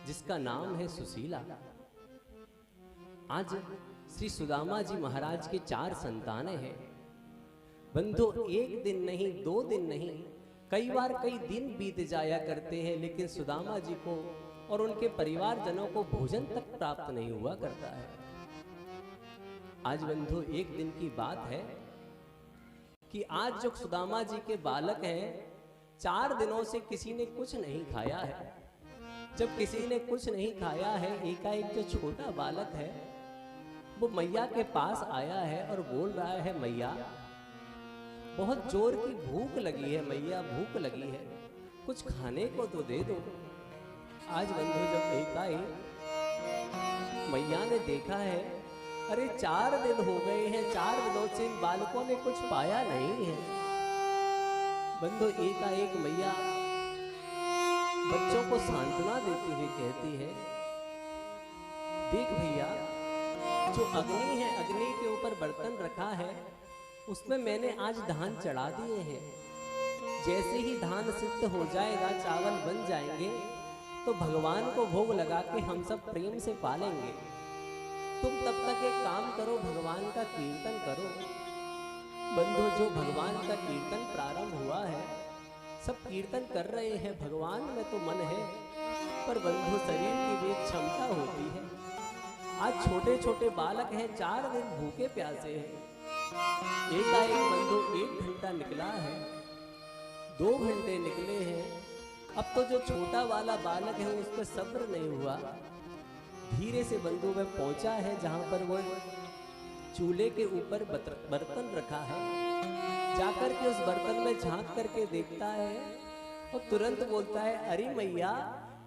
जिसका नाम है सुशीला। आज श्री सुदामा जी महाराज के 4 संतानें हैं। बंधु, एक दिन नहीं, 2 दिन नहीं, कई बार कई दिन बीत जाया करते हैं, लेकिन सुदामा जी को और उनके परिवारजनों को भोजन तक प्राप्त नहीं हुआ करता है। आज बंधु एक दिन की बात है कि आज जो सुदामा जी के बालक हैं, 4 दिनों से किसी ने कुछ नहीं खाया है। जब किसी ने कुछ नहीं खाया है, एकाएक जो छोटा बालक है वो मैया के पास आया है और बोल रहा है, मैया बहुत जोर की भूख लगी है, मैया भूख लगी है, कुछ खाने को तो दे दो। आज बंधु जब एकाएक मैया ने देखा है, अरे 4 दिन हो गए हैं, 4 दिनों से इन बालकों ने कुछ पाया नहीं है। बंधु एकाएक मैया बच्चों को सांत्वना देती हुई कहती है, देख भैया, जो अग्नि है, अग्नि के ऊपर बर्तन रखा है, उसमें मैंने आज धान चढ़ा दिए हैं। जैसे ही धान सिद्ध हो जाएगा, चावल बन जाएंगे, तो भगवान को भोग लगा के हम सब प्रेम से पालेंगे। तुम तब तक एक काम करो, भगवान का कीर्तन करो। बंधु, जो भगवान का कीर्तन प्रारंभ हुआ है, सब कीर्तन कर रहे हैं, भगवान में तो मन है, पर बंधु शरीर की भी एक क्षमता होती है। आज छोटे छोटे बालक हैं, 4 दिन भूखे प्यासे हैं। एकाएक बंधु 1 घंटा निकला है, 2 घंटे निकले हैं, अब तो जो छोटा वाला बालक है उस पर सब्र नहीं हुआ। धीरे से बंधु में पहुंचा है जहां पर वो चूल्हे के ऊपर बर्तन रखा है। जाकर के उस बर्तन में झांक करके देखता है और तुरंत बोलता है, अरे मैया,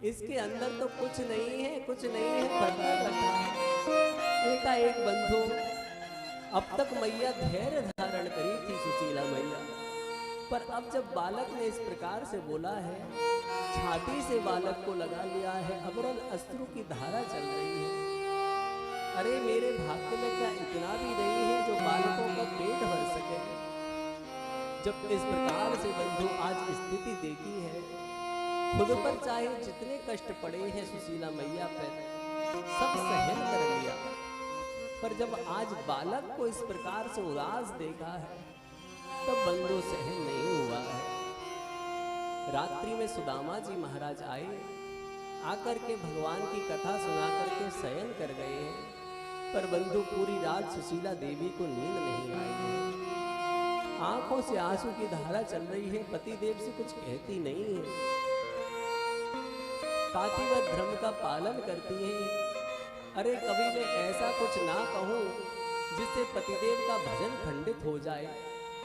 इसके अंदर तो कुछ नहीं है, कुछ नहीं है, बर्तन रखा है। एकाएक बंधु, अब तक मैया धैर्य धारण करी थी सुशीला मैया, पर अब जब बालक ने इस प्रकार से बोला है, छाती से बालक को लगा लिया है, अबरल अश्रु की धारा चल रही है। अरे मेरे भाग्य में क्या इतना भी नहीं है जो बालकों का पेट भर सके। जब इस प्रकार से बंधु आज स्थिति देखी है, खुद पर चाहे जितने कष्ट पड़े हैं सुशीला मैया पर, सब सहन कर लिया, पर जब आज बालक को इस प्रकार से उदास देखा है, तब बंधु सहन नहीं हुआ है। रात्रि में सुदामा जी महाराज आए, आकर के भगवान की कथा सुना करके शयन कर गए हैं, पर बंधु पूरी रात सुशीला देवी को नींद नहीं आई है। आंखों से आंसू की धारा चल रही है, पतिदेव से कुछ कहती नहीं है, पातिव्रत धर्म का पालन करती है। अरे कभी मैं ऐसा कुछ ना कहूँ जिससे पतिदेव का भजन खंडित हो जाए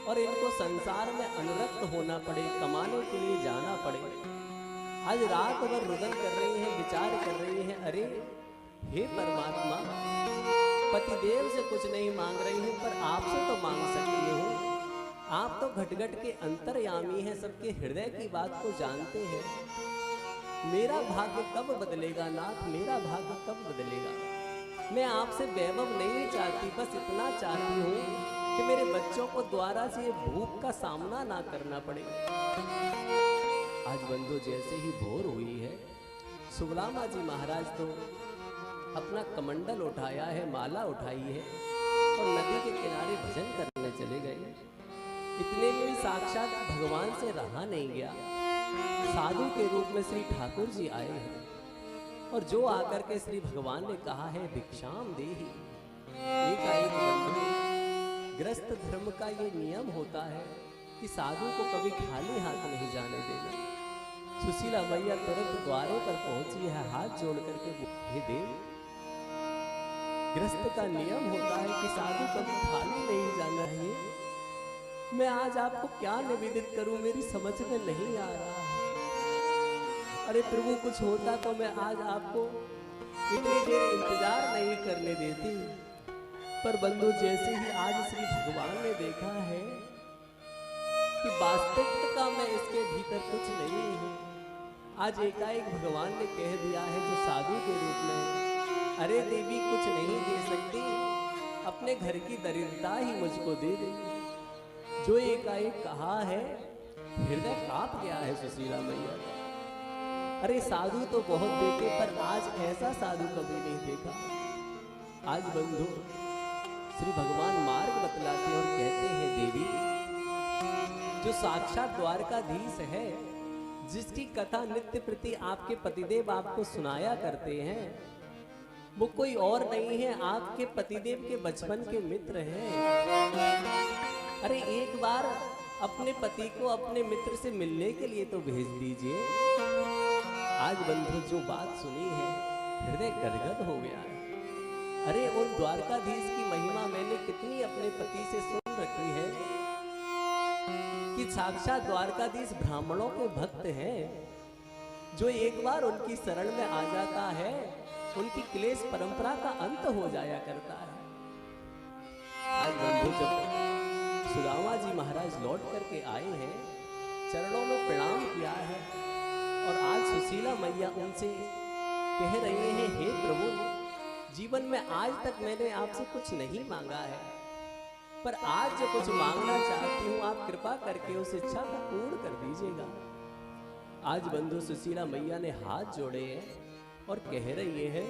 और इनको संसार में अनुरक्त होना पड़े, कमाने के लिए जाना पड़े। आज रात भर रुदन कर रही हैं, विचार कर रही हैं, अरे हे परमात्मा, पतिदेव से कुछ नहीं मांग रही हूँ, पर आपसे तो मांग सकती हूँ। आप तो घट घट के अंतर्यामी हैं, सबके हृदय की बात को जानते हैं। मेरा भाग्य कब बदलेगा नाथ, मेरा भाग्य कब बदलेगा। मैं आपसे वैभव नहीं चाहती, बस इतना चाहती हूँ कि मेरे बच्चों को द्वारा से ये भूख का सामना ना करना पड़े। आज बंधु जैसे ही भोर हुई है, सुदामा जी महाराज तो अपना कमंडल उठाया है, माला उठाई है और नदी के किनारे भजन करने चले गए। इतने में साक्षात भगवान से रहा नहीं गया, साधु के रूप में श्री ठाकुर जी आए हैं और जो आकर के श्री भगवान ने कहा है, भिक्षाम देहि। एकाएक बंधु, ग्रस्त धर्म का ये नियम होता है कि साधु को कभी खाली हाथ नहीं जाने देना। सुशीला मैया तुरंत द्वारे पर पहुंची है, हाथ जोड़ करके, हे देव, ग्रस्त का नियम होता है कि साधु कभी खाली नहीं जाना है। मैं आज आपको क्या निवेदित करूं, मेरी समझ में नहीं आ रहा है। अरे प्रभु, कुछ होता तो मैं आज आपको इतनी देर इंतजार नहीं करने देती, पर बंधु जैसे ही आज श्री भगवान ने देखा है कि वास्तविकता में इसके भीतर कुछ नहीं है, आज एकाएक भगवान ने कह दिया है जो साधु के रूप में, अरे देवी कुछ नहीं दे सकती, अपने घर की दरिद्रता ही मुझको दे दे। जो एकाएक कहा है, हृदय कांप गया है सुशीला मैया। अरे साधु तो बहुत देखे, पर आज ऐसा साधु कभी नहीं देखा। आज बंधु श्री भगवान मार्ग बतलाते और कहते हैं, देवी जो साक्षात द्वारकाधीश है, जिसकी कथा नित्य प्रति आपके पतिदेव आपको सुनाया करते हैं, वो कोई और नहीं है, आपके पतिदेव के बचपन के मित्र हैं। अरे एक बार अपने पति को अपने मित्र से मिलने के लिए तो भेज दीजिए। आज बंधु जो बात सुनी है, हृदय गदगद हो गया है। अरे उन द्वारकाधीश की महिमा मैंने कितनी अपने पति से सुन रखी है कि साक्षात द्वारकाधीश ब्राह्मणों के भक्त हैं। जो एक बार उनकी शरण में आ जाता है, उनकी क्लेश परंपरा का अंत हो जाया करता है। आज बंधु जब सुदामा जी महाराज लौट करके आए हैं, चरणों में प्रणाम किया है, और आज सुशीला मैया उनसे कह रहे हैं, हे प्रभु, जीवन में आज तक मैंने आपसे कुछ नहीं मांगा है, पर आज जो कुछ मांगना चाहती हूँ, आप कृपा करके उस इच्छा को पूर्ण कर दीजिएगा। आज बंधु सुशीला मैया ने हाथ जोड़े हैं और कह रही है,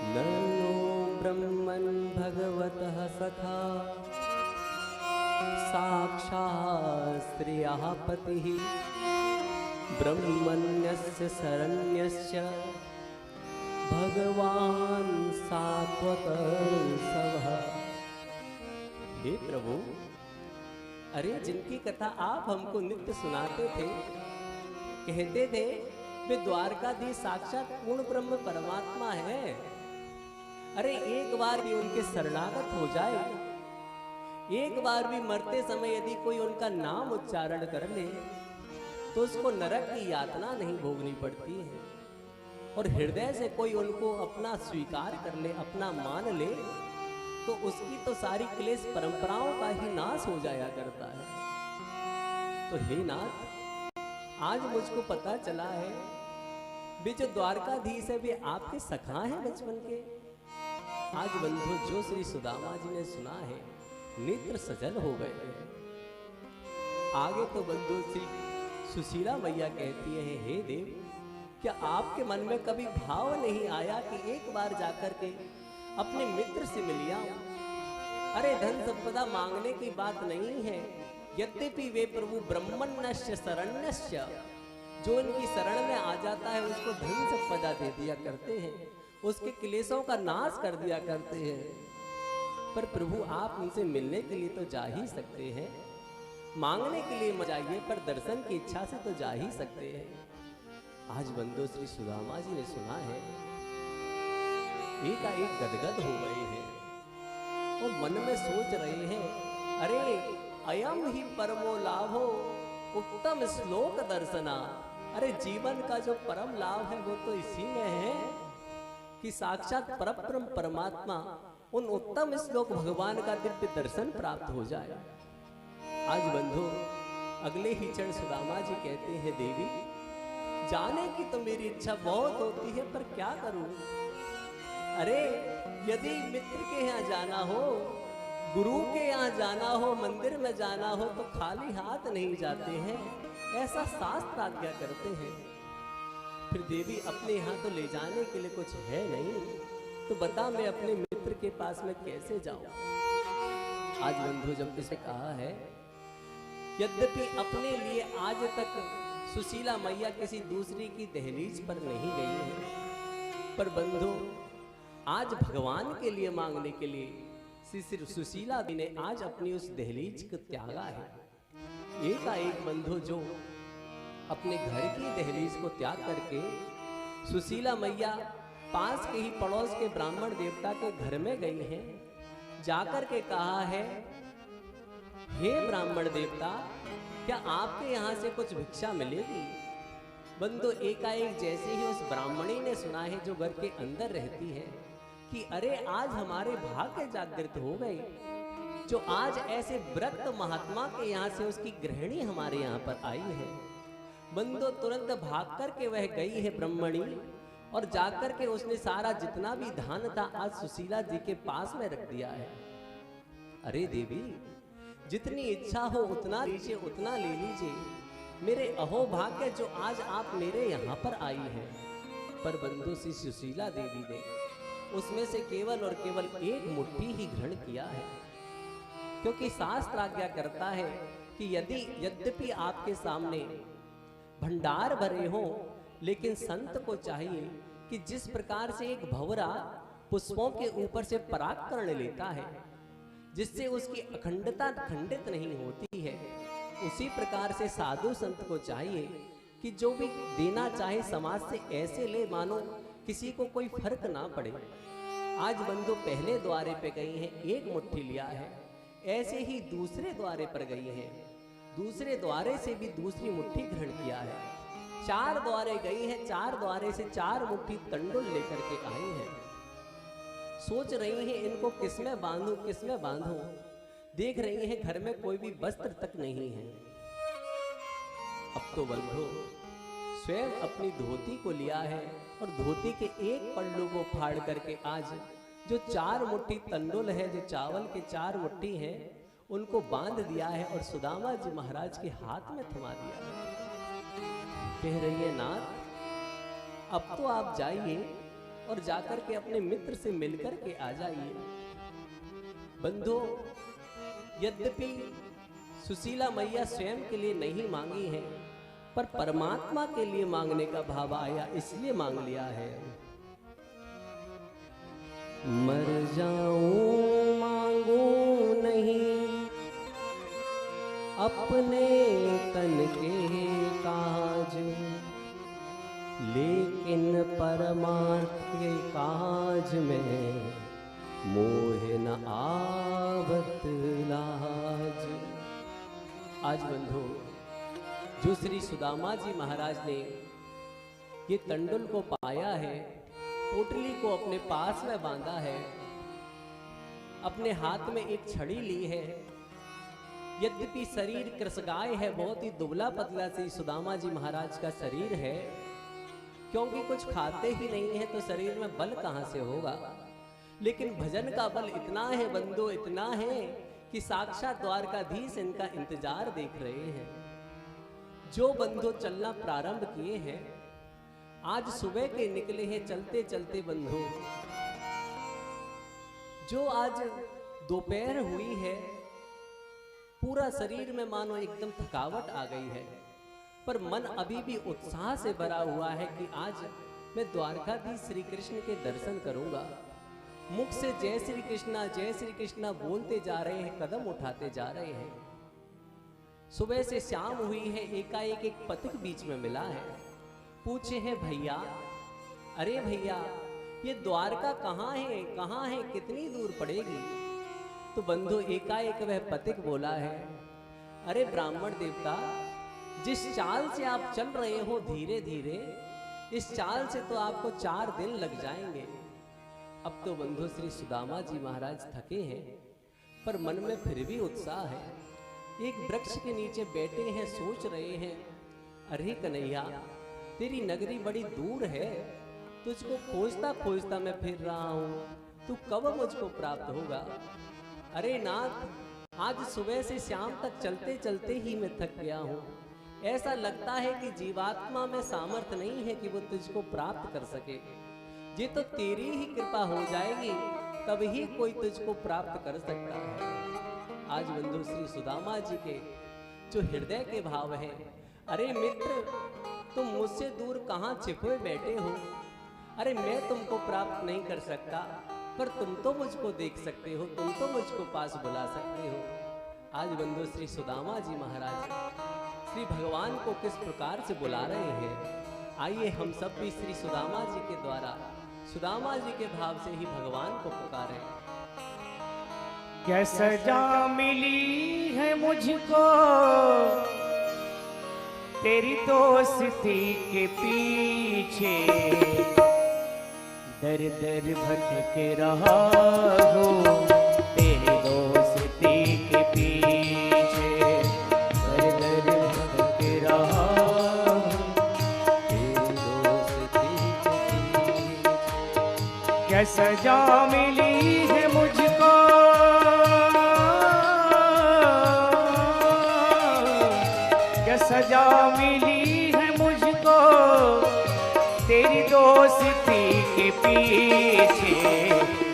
नरो ब्रह्मन् भगवतः सखा साक्षात् श्रियः पतिः ब्रह्मण्यस्य शरण्यस्य भगवान सात्वतः। हे प्रभु, अरे जिनकी कथा आप हमको नित्य सुनाते थे, कहते थे वे द्वारकाधीश साक्षात पूर्ण ब्रह्म परमात्मा है। अरे एक बार भी उनके शरणागत हो जाए, एक बार भी मरते समय यदि कोई उनका नाम उच्चारण कर ले, तो उसको नरक की यातना नहीं भोगनी पड़ती है। और हृदय से कोई उनको अपना स्वीकार कर ले, अपना मान ले, तो उसकी तो सारी क्लेश परंपराओं का ही नाश हो जाया करता है। तो हे नाथ, आज मुझको पता चला है वे जो द्वारकाधीश है वे आपके सखा हैं बचपन के। आज बंधु जो श्री सुदामा जी ने सुना है, नेत्र सजल हो गए हैं। आगे तो बंधु श्री सुशीला मैया कहती है, हे देव, क्या आपके मन में कभी भाव नहीं आया कि एक बार जाकर के अपने मित्र से मिलिया? अरे धन संपदा मांगने की बात नहीं है, यद्यपि वे प्रभु ब्रह्मण्यस्य शरण्यस्य, जो उनकी शरण में आ जाता है उसको धन संपदा दे दिया करते हैं, उसके क्लेशों का नाश कर दिया करते हैं। पर प्रभु आप उनसे मिलने के लिए तो जा ही सकते हैं, मांगने के लिए मत जाइए, पर दर्शन की इच्छा से तो जा ही सकते हैं। आज बंधु श्री सुदामा जी ने सुना है, एकाएक गदगद हो गए हैं और मन में सोच रहे हैं, अरे अयम ही परमो लाभो उत्तम श्लोक दर्शना। अरे जीवन का जो परम लाभ है वो तो इसी में है कि साक्षात परब्रह्म परमात्मा, उन उत्तम श्लोक भगवान का दिव्य दर्शन प्राप्त हो जाए। आज बंधु अगले ही क्षण सुदामा जी कहते हैं, देवी जाने की तो मेरी इच्छा बहुत होती है, पर क्या करूं? अरे यदि मित्र के यहाँ जाना हो, गुरु के यहाँ जाना हो, मंदिर में जाना हो, तो खाली हाथ नहीं जाते हैं, ऐसा शास्त्र आज्ञा करते हैं। फिर देवी अपने यहाँ तो ले जाने के लिए कुछ है नहीं, तो बता मैं अपने मित्र के पास में कैसे जाऊं? आज बंधु जब इसे कहा है, यद्यपि अपने लिए आज तक सुशीला मैया किसी दूसरी की दहलीज पर नहीं गई है, पर बंधु आज भगवान के लिए मांगने के लिए श्री सुशीला जी ने आज अपनी उस दहलीज को त्यागा है। एकाएक बंधु जो अपने घर की दहलीज को त्याग करके सुशीला मैया पास के ही पड़ोस के ब्राह्मण देवता के घर में गई हैं, जाकर के कहा है, हे ब्राह्मण देवता, क्या आपके यहाँ से कुछ भिक्षा मिलेगी? बंधु एकाएक जैसे ही उस ब्राह्मणी ने सुना है जो घर के अंदर रहती है कि अरे आज हमारे भाग्य जागृत हो गए, जो आज ऐसे व्रत महात्मा के यहाँ से उसकी गृहिणी हमारे यहाँ पर आई है। बंधु तुरंत भाग करके वह गई है ब्राह्मणी, और जाकर के उसने सारा जितना भी धान था आज सुशीला जी के पास में रख दिया है। अरे देवी, जितनी इच्छा हो उतना लीजिए, उतना ले लीजिए। मेरे अहोभाग्य जो आज आप मेरे यहाँ पर आई हैं। पर बंधु श्री सुशीला देवी ने उसमें से केवल और केवल एक मुट्ठी ही ग्रहण किया है, क्योंकि शास्त्र आज्ञा करता है कि यद्यपि आपके सामने भंडार भरे हो, लेकिन संत को चाहिए कि जिस प्रकार से एक भंवरा पुष्पों के ऊपर से परागकण लेता है, जिससे उसकी अखंडता खंडित नहीं होती है, उसी प्रकार से साधु संत को चाहिए कि जो भी देना चाहे समाज से ऐसे ले मानो किसी को कोई फर्क ना पड़े। आज बंधु पहले द्वारे पे गई हैं, एक मुट्ठी लिया है, ऐसे ही दूसरे द्वारे पर गई हैं, दूसरे द्वारे से भी दूसरी मुट्ठी ग्रहण किया है। 4 द्वारे गई हैं, 4 द्वारे से 4 मुट्ठी तंडुल लेकर के आई हैं। सोच रही हैं इनको किसमें बांधूं, किसमें बांधूं। देख रही हैं घर में कोई भी वस्त्र तक नहीं है। अब तो बंधु स्वयं अपनी धोती को लिया है और धोती के एक पल्लू को फाड़ करके आज जो 4 मुट्ठी तंडुल है, जो चावल के 4 मुट्ठी हैं, उनको बांध दिया है और सुदामा जी महाराज के हाथ में थमा दिया है। कह रही है नाथ अब तो आप जाइए और जाकर के अपने मित्र से मिलकर के आ जाइए। बंधु यद्यपि सुशीला मैया स्वयं के लिए नहीं मांगी है, पर परमात्मा के लिए मांगने का भाव आया, इसलिए मांग लिया है। मर जाऊं मांगू नहीं अपने तन के काज, लेकिन परमार्थ के काज में मोह न आवत लाज। आज बंधु जो श्री सुदामा जी महाराज ने ये तंडुल को पाया है, पोटली को अपने पास में बांधा है, अपने हाथ में एक छड़ी ली है। यद्यपि शरीर कृशगाय है, बहुत ही दुबला पतला सी सुदामा जी महाराज का शरीर है, क्योंकि कुछ खाते ही नहीं है तो शरीर में बल कहां से होगा। लेकिन भजन का बल इतना है बंधु, इतना है कि साक्षात द्वारकाधीश इनका इंतजार देख रहे हैं। जो बंधु चलना प्रारंभ किए हैं, आज सुबह के निकले हैं चलते चलते बंधु, जो आज दोपहर हुई है, पूरा शरीर में मानो एकदम थकावट आ गई है, पर मन अभी भी उत्साह से भरा हुआ है कि आज मैं द्वारकाधीश श्री कृष्ण के दर्शन करूंगा। मुख से जय श्री कृष्णा बोलते जा रहे हैं, कदम उठाते जा रहे हैं। सुबह से शाम हुई है, एकाएक एक पथिक बीच में मिला है। पूछे हैं भैया, अरे भैया ये द्वारका कहाँ है, कितनी दूर पड़ेगी? तो बंधु एकाएक वह पथिक बोला है, अरे ब्राह्मण देवता, जिस चाल से आप चल रहे हो धीरे धीरे, इस चाल से तो आपको 4 दिन लग जाएंगे। अब तो बंधु श्री सुदामा जी महाराज थके हैं, पर मन में फिर भी उत्साह है। एक वृक्ष के नीचे बैठे हैं, सोच रहे हैं, अरे कन्हैया तेरी नगरी बड़ी दूर है, तुझको खोजता खोजता मैं फिर रहा हूँ, तू कब मुझको प्राप्त होगा? अरे नाथ, आज सुबह से शाम तक चलते चलते ही मैं थक गया हूँ। ऐसा लगता है कि जीवात्मा में सामर्थ्य नहीं है कि वो तुझको प्राप्त कर सके। ये तो तेरी ही कृपा हो जाएगी, तभी कोई तुझको प्राप्त कर सकता है। आज बंधु श्री सुदामा जी के जो हृदय के भाव हैं, अरे मित्र तुम मुझसे दूर कहाँ छिपे बैठे हो? अरे मैं तुमको प्राप्त नहीं कर सकता, पर तुम तो मुझको देख सकते हो, तुम तो मुझको पास बुला सकते हो। आज बंधु श्री सुदामा जी महाराज श्री भगवान को किस प्रकार से बुला रहे हैं, आइए हम सब भी श्री सुदामा जी के द्वारा, सुदामा जी के भाव से ही भगवान को पुकारें। क्या सजा मिली है मुझको तेरी दोस्ती के पीछे, दर दर भटक रहा हूँ तेरी दोस्ती के पीछे, दर दर भटक रहा हूँ तेरी दोस्ती के पीछे। क्या सजा मिली है मुझको मिली है मुझको तेरी दोस्ती के पीछे।